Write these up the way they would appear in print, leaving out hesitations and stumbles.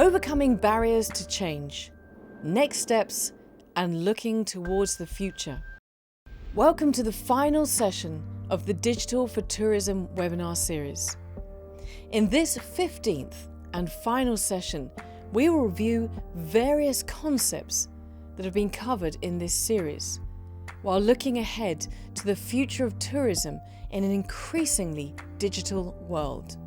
Overcoming barriers to change, next steps, and looking towards the future. Welcome to the final session of the Digital for Tourism webinar series. In this 15th and final session, we will review various concepts that have been covered in this series, while looking ahead to the future of tourism in an increasingly digital world.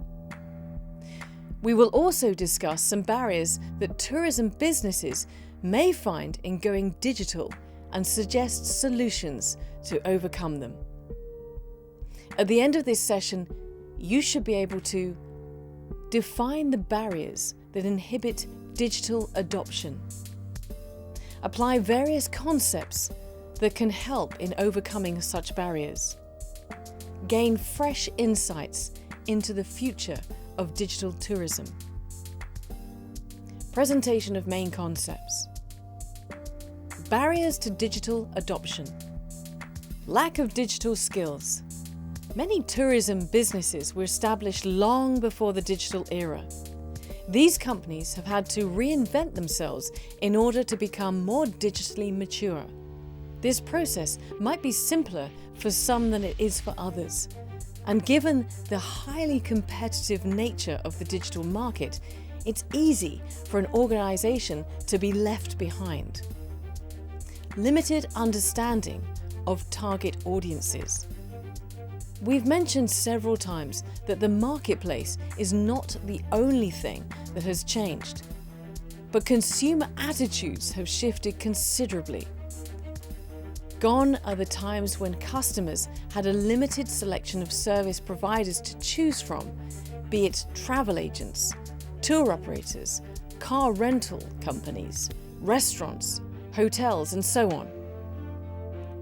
We will also discuss some barriers that tourism businesses may find in going digital and suggest solutions to overcome them. At the end of this session, you should be able to define the barriers that inhibit digital adoption, apply various concepts that can help in overcoming such barriers, gain fresh insights into the future of digital tourism. Presentation of main concepts. Barriers to digital adoption. Lack of digital skills. Many tourism businesses were established long before the digital era. These companies have had to reinvent themselves in order to become more digitally mature. This process might be simpler for some than it is for others. And given the highly competitive nature of the digital market, it's easy for an organization to be left behind. Limited understanding of target audiences. We've mentioned several times that the marketplace is not the only thing that has changed, but consumer attitudes have shifted considerably. Gone are the times when customers had a limited selection of service providers to choose from, be it travel agents, tour operators, car rental companies, restaurants, hotels, and so on.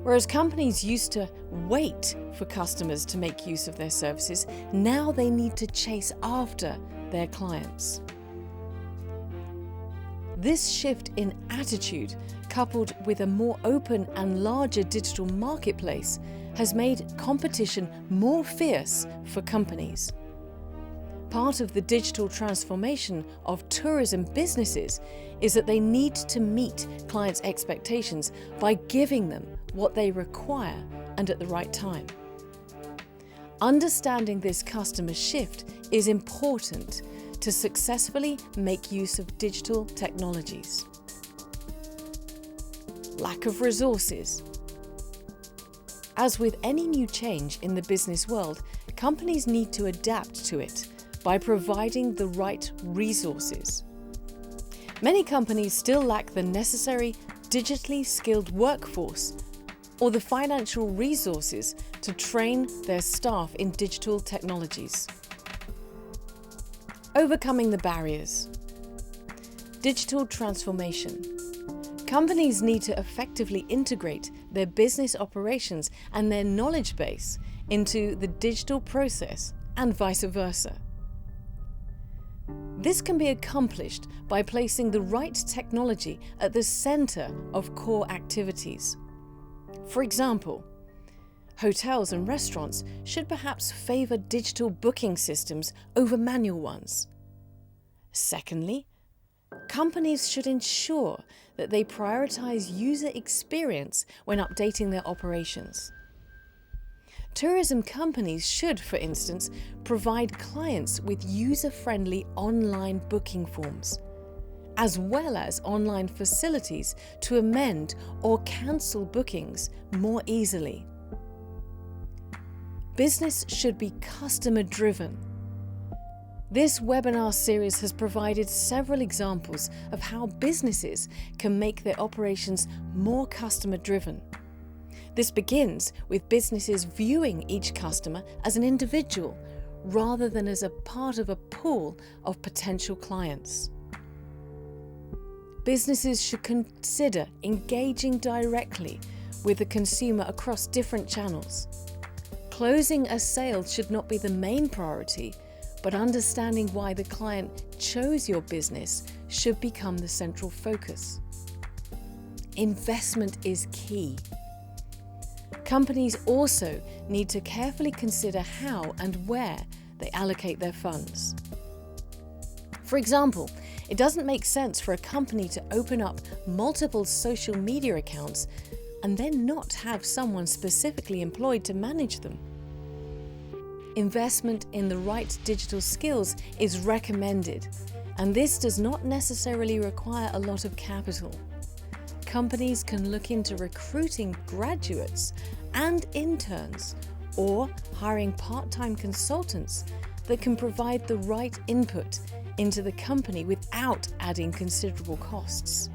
Whereas companies used to wait for customers to make use of their services, now they need to chase after their clients. This shift in attitude, coupled with a more open and larger digital marketplace, has made competition more fierce for companies. Part of the digital transformation of tourism businesses is that they need to meet clients' expectations by giving them what they require and at the right time. Understanding this customer shift is important to successfully make use of digital technologies. Lack of resources. As with any new change in the business world, companies need to adapt to it by providing the right resources. Many companies still lack the necessary digitally skilled workforce or the financial resources to train their staff in digital technologies. Overcoming the barriers. Digital transformation. Companies need to effectively integrate their business operations and their knowledge base into the digital process and vice versa. This can be accomplished by placing the right technology at the center of core activities. For example, hotels and restaurants should perhaps favor digital booking systems over manual ones. Secondly, companies should ensure that they prioritize user experience when updating their operations. Tourism companies should, for instance, provide clients with user-friendly online booking forms, as well as online facilities to amend or cancel bookings more easily. Business should be customer-driven. This webinar series has provided several examples of how businesses can make their operations more customer-driven. This begins with businesses viewing each customer as an individual rather than as a part of a pool of potential clients. Businesses should consider engaging directly with the consumer across different channels. Closing a sale should not be the main priority, but understanding why the client chose your business should become the central focus. Investment is key. Companies also need to carefully consider how and where they allocate their funds. For example, It doesn't make sense for a company to open up multiple social media accounts and then not have someone specifically employed to manage them. Investment in the right digital skills is recommended, and this does not necessarily require a lot of capital. Companies can look into recruiting graduates and interns, or hiring part-time consultants that can provide the right input into the company without adding considerable costs.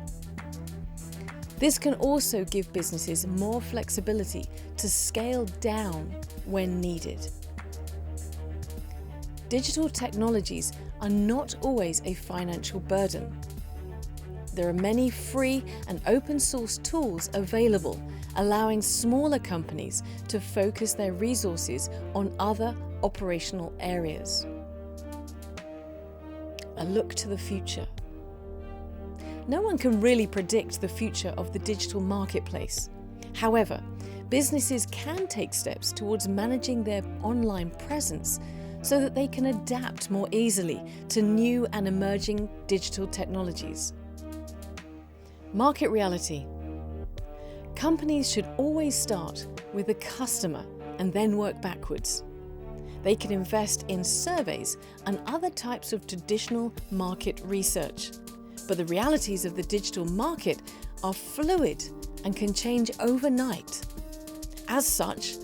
This can also give businesses more flexibility to scale down when needed. Digital technologies are not always a financial burden. There are many free and open source tools available, allowing smaller companies to focus their resources on other operational areas. A look to the future. No one can really predict the future of the digital marketplace. However, businesses can take steps towards managing their online presence so that they can adapt more easily to new and emerging digital technologies. Market reality. Companies should always start with the customer and then work backwards. They can invest in surveys and other types of traditional market research. But the realities of the digital market are fluid and can change overnight. As such,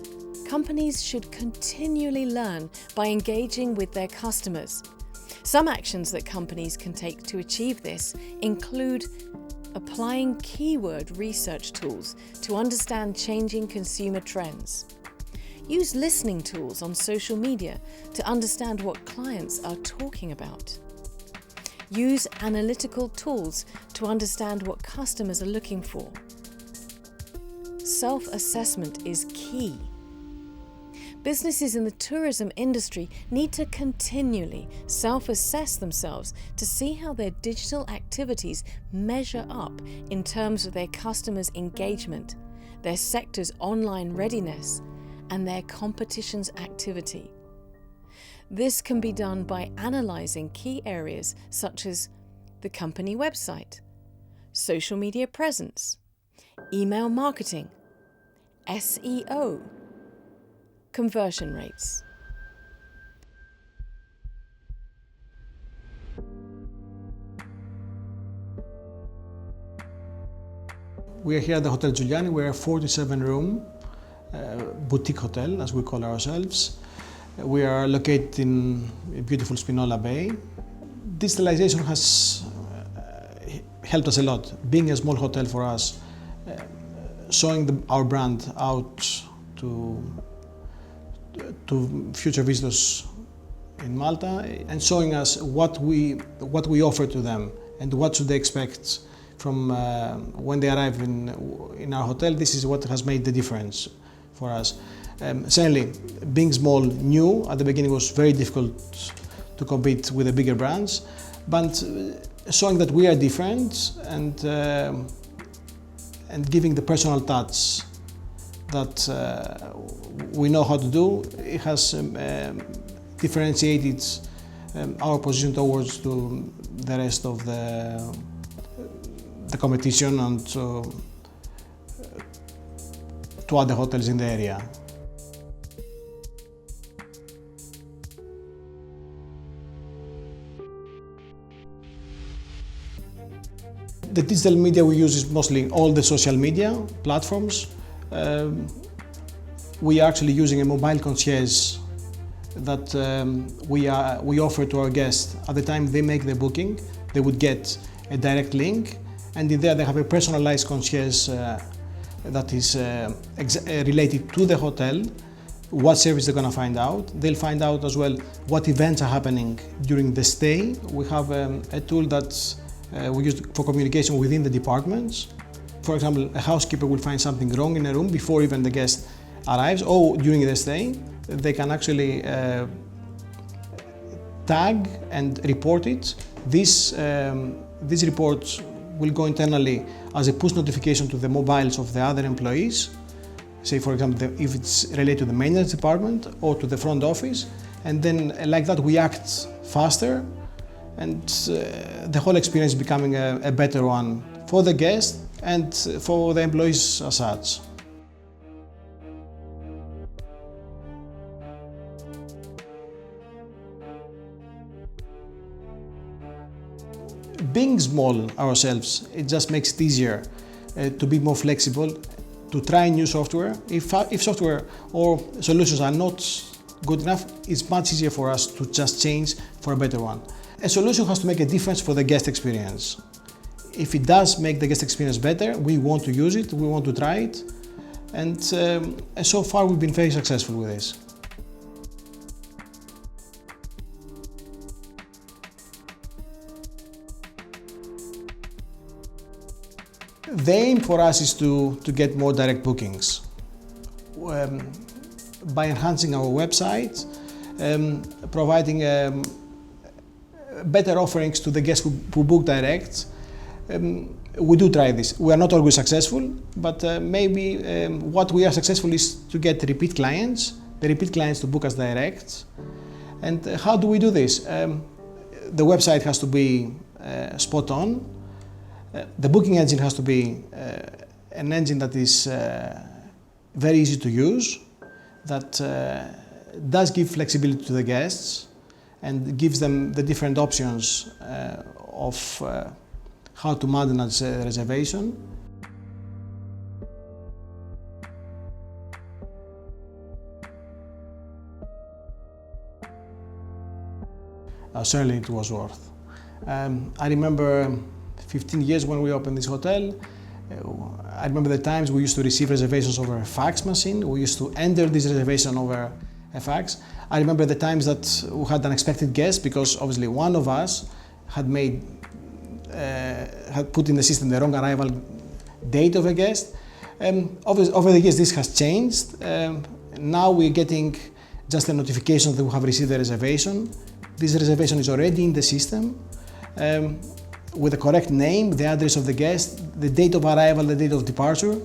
companies should continually learn by engaging with their customers. Some actions that companies can take to achieve this include applying keyword research tools to understand changing consumer trends. Use listening tools on social media to understand what clients are talking about. Use analytical tools to understand what customers are looking for. Self-assessment is key. Businesses in the tourism industry need to continually self-assess themselves to see how their digital activities measure up in terms of their customers' engagement, their sector's online readiness, and their competition's activity. This can be done by analysing key areas such as the company website, social media presence, email marketing, SEO, conversion rates. We are here at the Hotel Giuliani. We're a 47-room boutique hotel, as we call ourselves. We are located in beautiful Spinola Bay. Digitalization has helped us a lot. Being a small hotel for us, showing our brand out to future visitors in Malta and showing us what we offer to them and what should they expect from when they arrive in our hotel. This is what has made the difference for us. Certainly, being small, new at the beginning was very difficult to compete with the bigger brands, but showing that we are different and giving the personal touch that we know how to do, it has differentiated our position towards the rest of the competition and to other hotels in the area. The digital media we use is mostly all the social media platforms. We are actually using a mobile concierge that we offer to our guests. At the time they make the booking, they would get a direct link, and in there they have a personalized concierge that is related to the hotel, what service they're going to find out. They'll find out as well what events are happening during the stay. We have a tool that we use for communication within the departments. For example, a housekeeper will find something wrong in a room before even the guest arrives or during the stay. They can actually tag and report it. This report will go internally as a push notification to the mobiles of the other employees. Say, for example, if it's related to the maintenance department or to the front office, and then like that we act faster and the whole experience becoming a better one for the guest and for the employees as such. Being small ourselves, it just makes it easier to be more flexible, to try new software. If software or solutions are not good enough, it's much easier for us to just change for a better one. A solution has to make a difference for the guest experience. If it does make the guest experience better, we want to use it, we want to try it, and so far we've been very successful with this. The aim for us is to get more direct bookings. By enhancing our website, providing better offerings to the guests who book direct. We do try this. We are not always successful, but maybe what we are successful is to get repeat clients, the repeat clients to book us direct. And how do we do this? The website has to be spot on. The booking engine has to be an engine that is very easy to use, that does give flexibility to the guests and gives them the different options of how to manage a reservation. Certainly it was worth. I remember 15 years when we opened this hotel. I remember the times we used to receive reservations over a fax machine. We used to enter this reservation over a fax. I remember the times that we had unexpected guests because obviously one of us had put in the system the wrong arrival date of a guest. Over the years this has changed. Now we're getting just a notification that we have received the reservation. This reservation is already in the system. With the correct name, the address of the guest, the date of arrival, the date of departure.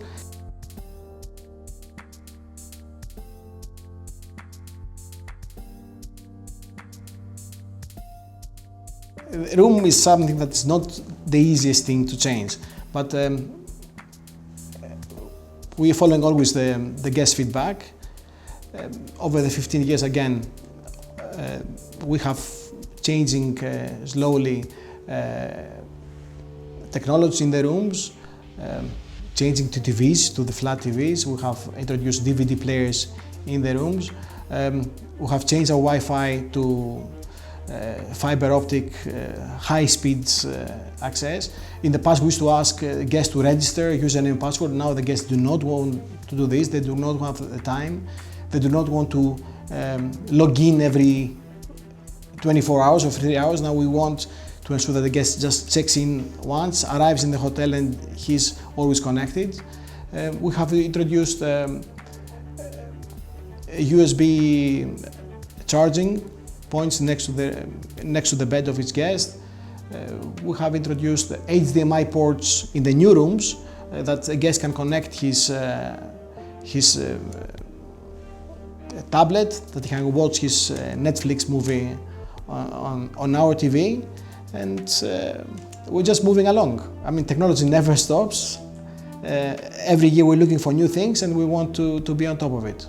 Room is something that's not the easiest thing to change, but we are following always the guest feedback. Over the 15 years again, we have changing slowly technology in the rooms, changing to TVs, to the flat TVs. We have introduced DVD players in the rooms. We have changed our Wi-Fi to fiber optic high speed access. In the past we used to ask guests to register username and password. Now the guests do not want to do this. They do not have the time. They do not want to log in every 24 hours or 3 hours. Now we want to ensure that the guest just checks in once, arrives in the hotel and he's always connected. We have introduced USB charging points next to the bed of each guest. We have introduced HDMI ports in the new rooms that a guest can connect his tablet, that he can watch his Netflix movie on our TV, and we're just moving along. I mean, technology never stops. Every year we're looking for new things and we want to be on top of it.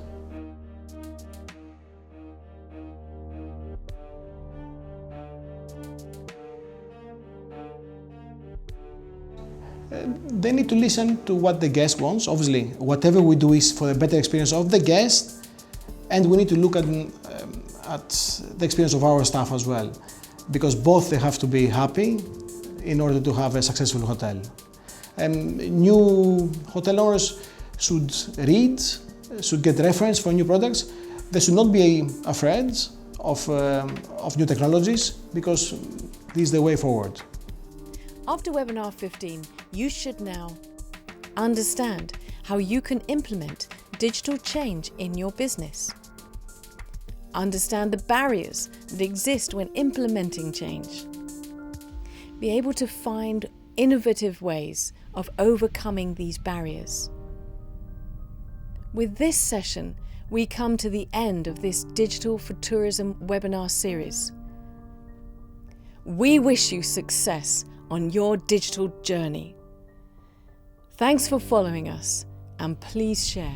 They need to listen to what the guest wants. Obviously, whatever we do is for the better experience of the guest, and we need to look at the experience of our staff as well, because both they have to be happy in order to have a successful hotel. New hotel owners should read, should get reference for new products. They should not be afraid of new technologies, because this is the way forward. After webinar 15, you should now understand how you can implement digital change in your business. Understand the barriers that exist when implementing change. Be able to find innovative ways of overcoming these barriers. With this session, we come to the end of this Digital for Tourism webinar series. We wish you success on your digital journey. Thanks for following us, and please share.